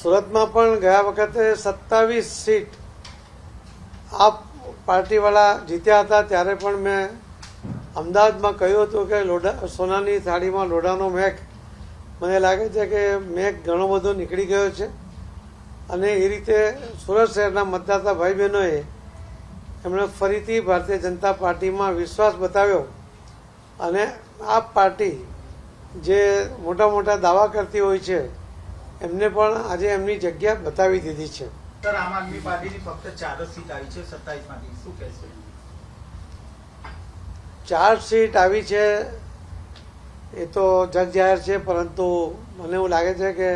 સુરતમાં પણ ગયા વખતે 27 સીટ આપ પાર્ટીવાળા જીત્યા હતા ત્યારે પણ મેં અમદાવાદમાં કહ્યું હતું કે સોનાની થાળીમાં લોઢાનો મેઘ મને લાગે છે કે મેઘ ઘણો બધો નીકળી ગયો છે અને એ રીતે સુરત શહેરના મતદાતા ભાઈ બહેનોએ એમણે ફરીથી ભારતીય જનતા પાર્ટીમાં વિશ્વાસ બતાવ્યો અને આ પાર્ટી જે મોટા મોટા દાવા કરતી હોય છે એમને પણ આજે એમની જગ્યા બતાવી દીધી છે। સર, આમ આદમી પાર્ટીની ફક્ત 4 જ સીટ આવી છે 27 માંથી, શું કહેશો? 4 સીટ આવી છે એ તો જગ જાહેર છે, પરંતુ મને એવું લાગે છે કે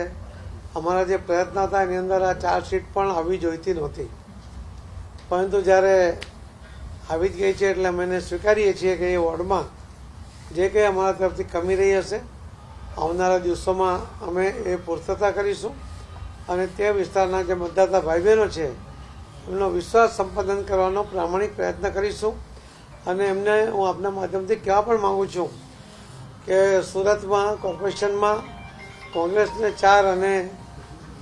અમારા જે પ્રયત્ન હતા એની અંદર આ 4 સીટ પણ આવવી જોઈતી નહોતી, પરંતુ જ્યારે આવી જ ગઈ છે એટલે અમે એને સ્વીકારીએ છીએ કે એ વોર્ડમાં જે કંઈ અમારા તરફથી કમી રહી હશે આવનારા દિવસોમાં અમે એ પૂર્તતા કરીશું અને તે વિસ્તારના જે મતદાતા ભાઈ બહેનો છે એમનો વિશ્વાસ સંપાદન કરવાનો પ્રામાણિક પ્રયત્ન કરીશું। અને એમને હું આપના માધ્યમથી કહેવા પણ માગું છું કે સુરતમાં કોર્પોરેશનમાં કોંગ્રેસને 4 અને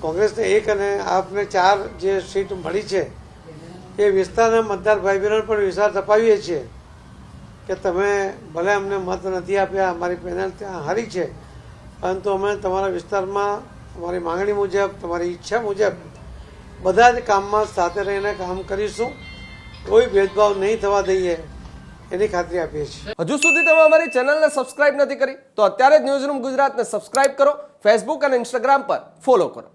કોંગ્રેસને 1 અને આપને 4 જે સીટ મળી છે એ વિસ્તારના મતદાર ભાઈ બહેનો પણ વિશ્વાસ અપાવીએ છીએ કે તમે ભલે અમને મત નથી આપ્યા, અમારી પેનલ ત્યાં હારી છે, પરંતુ અમે તમારા વિસ્તારમાં તમારી માંગણી મુજબ, તમારી ઈચ્છા મુજબ બધા જ કામમાં સાથે રહીને કામ કરીશું, કોઈ ભેદભાવ નહીં થવા દઈએ એની ખાતરી આપીએ છીએ। હજુ સુધી તમે અમારી ચેનલને સબસ્ક્રાઇબ નથી કરી તો અત્યારે જ ન્યૂઝરૂમ ગુજરાતને સબસ્ક્રાઇબ કરો, ફેસબુક અને ઇન્સ્ટાગ્રામ પર ફોલો કરો।